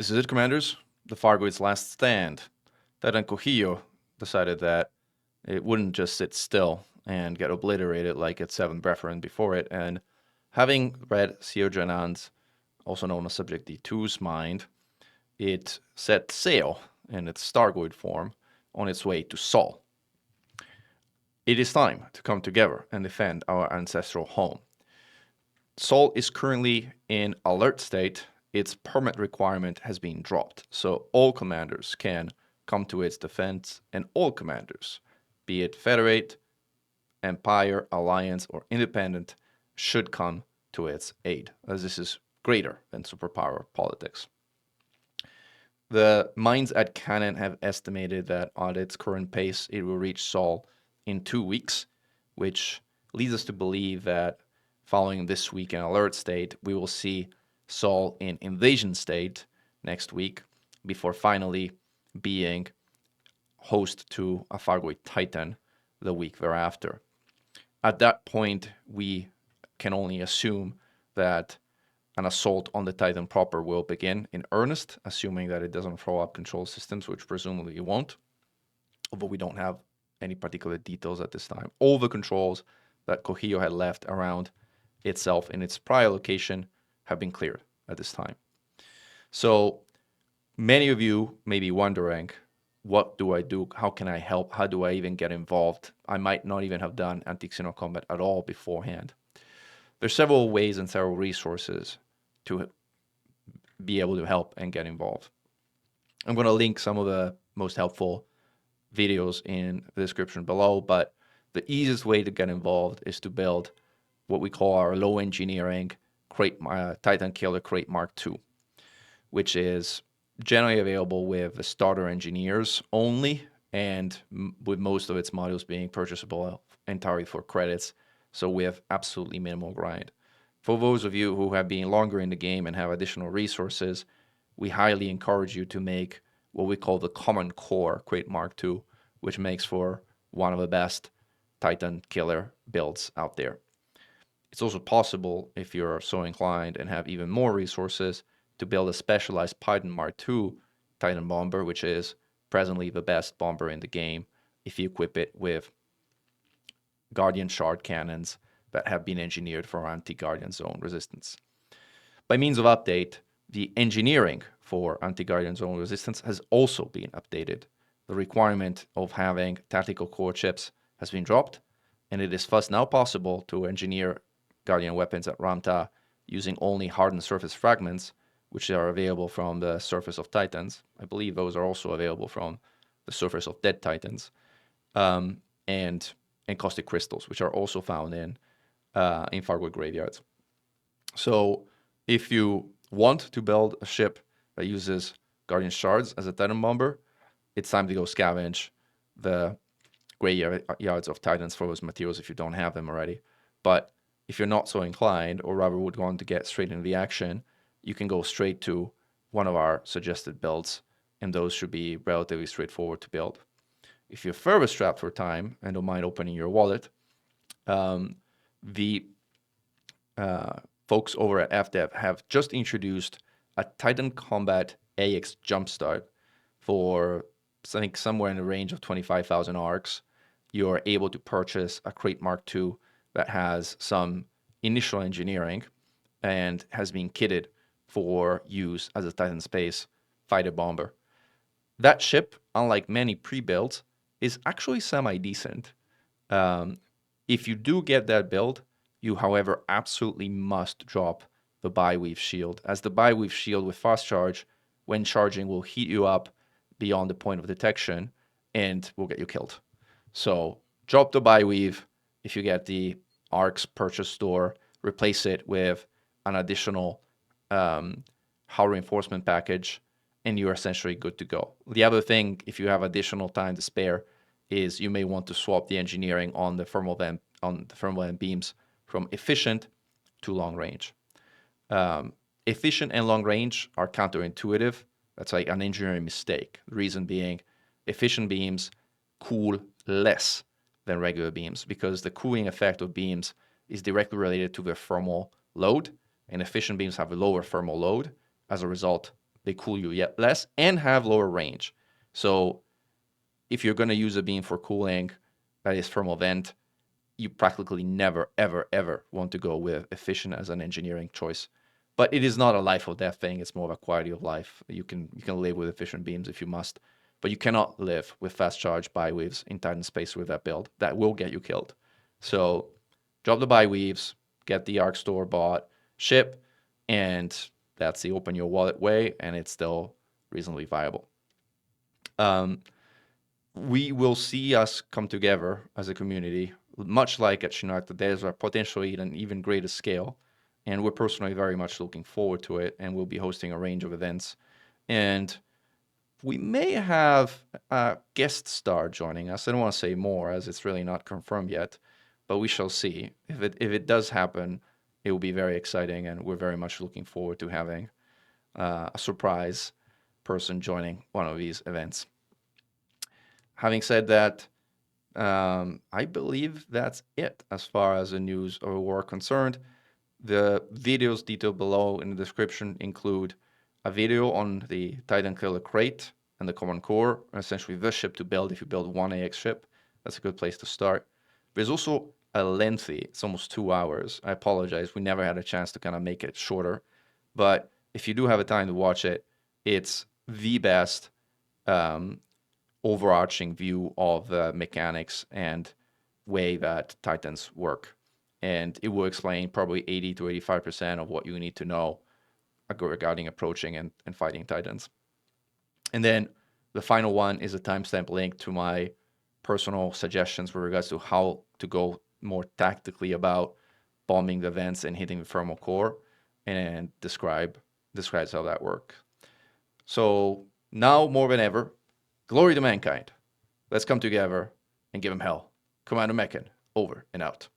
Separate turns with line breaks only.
This is it, Commanders. The Fargoid's last stand. Titan Cocijo decided that it wouldn't just sit still and get obliterated like its 7th brethren before it, and having read Siojanan's, also known as Subject D2's mind, it set sail in its Stargoid form on its way to Sol. It is time to come together and defend our ancestral home. Sol is currently in alert state. Its permit requirement has been dropped, so all commanders can come to its defense, and all commanders, be it Federate, Empire, Alliance, or Independent, should come to its aid, as this is greater than superpower politics. The minds at Cannon have estimated that at its current pace, it will reach Sol in 2 weeks, which leads us to believe that following this week in alert state, we will see Sol in invasion state next week before finally being host to a Fargoid Titan the week thereafter. At that point, we can only assume that an assault on the Titan proper will begin in earnest, assuming that it doesn't throw up control systems, which presumably it won't, although we don't have any particular details at this time. All the controls that Cocijo had left around itself in its prior location have been cleared at this time. So many of you may be wondering, what do I do? How can I help? How do I even get involved? I might not even have done anti-xeno combat at all beforehand. There's several ways and several resources to be able to help and get involved. I'm going to link some of the most helpful videos in the description below, but the easiest way to get involved is to build what we call our low engineering Titan Killer Crate Mark II, which is generally available with the starter engineers only, and with most of its modules being purchasable entirely for credits, so with absolutely minimal grind. For those of you who have been longer in the game and have additional resources, we highly encourage you to make what we call the Common Core Crate Mark II, which makes for one of the best Titan Killer builds out there. It's also possible, if you're so inclined and have even more resources, to build a specialized Python Mark II Titan bomber, which is presently the best bomber in the game if you equip it with Guardian Shard cannons that have been engineered for anti-Guardian Zone resistance. By means of update, the engineering for anti-Guardian Zone resistance has also been updated. The requirement of having tactical core chips has been dropped, and it is thus now possible to engineer Guardian weapons at Ramta using only hardened surface fragments, which are available from the surface of Titans. I believe those are also available from the surface of dead Titans, and caustic crystals, which are also found in Fargoid graveyards. So if you want to build a ship that uses Guardian Shards as a Titan bomber, it's time to go scavenge the graveyards of Titans for those materials if you don't have them already. But if you're not so inclined, or rather would want to get straight into the action, you can go straight to one of our suggested builds, and those should be relatively straightforward to build. If you're further strapped for time and don't mind opening your wallet, the folks over at FDev have just introduced a Titan Combat AX Jumpstart for, I think, somewhere in the range of 25,000 ARCs. You're able to purchase a Crate Mark II that has some initial engineering and has been kitted for use as a Titan Space fighter bomber. That ship, unlike many pre-builds, is actually semi-decent. If you do get that build, you, however, absolutely must drop the Bi-Weave Shield, as the Bi-Weave Shield with fast charge, when charging, will heat you up beyond the point of detection and will get you killed. So drop the Bi-Weave. If you get the ARCs purchase store, replace it with an additional hull reinforcement package, and you're essentially good to go. The other thing, if you have additional time to spare, is you may want to swap the engineering on the thermal vent beams from efficient to long range. Efficient and long range are counterintuitive. That's like an engineering mistake. The reason being, efficient beams cool less than regular beams because the cooling effect of beams is directly related to their thermal load, and efficient beams have a lower thermal load. As a result, they cool you yet less and have lower range. So if you're going to use a beam for cooling that is thermal vent, you practically never, ever, ever want to go with efficient as an engineering choice. But it is not a life or death thing. It's more of a quality of life. You can live with efficient beams if you must, but you cannot live with fast charge bi-weaves in Titan space with that build. That will get you killed. So drop the bi-weaves, get the Arc Store bought, ship, and that's the open your wallet way, and it's still reasonably viable. We will see us come together as a community, much like at Shinarta. There's a potentially an even greater scale, and we're personally very much looking forward to it, and we'll be hosting a range of events. And we may have a guest star joining us. I don't want to say more as it's really not confirmed yet, but we shall see. If it does happen, it will be very exciting, and we're very much looking forward to having a surprise person joining one of these events. Having said that, I believe that's it as far as the news of war are concerned. The videos detailed below in the description include a video on the Titan Killer Crate and the Common Core, essentially the ship to build if you build one AX ship. That's a good place to start. There's also a lengthy, it's almost 2 hours. I apologize, we never had a chance to kind of make it shorter. But if you do have a time to watch it, it's the best overarching view of the mechanics and way that Titans work. And it will explain probably 80 to 85% of what you need to know regarding approaching and fighting Titans. And then the final one is a timestamp link to my personal suggestions with regards to how to go more tactically about bombing the vents and hitting the thermal core, and describes how that works. So now more than ever, glory to mankind. Let's come together and give him hell. Commander Mechan, over and out.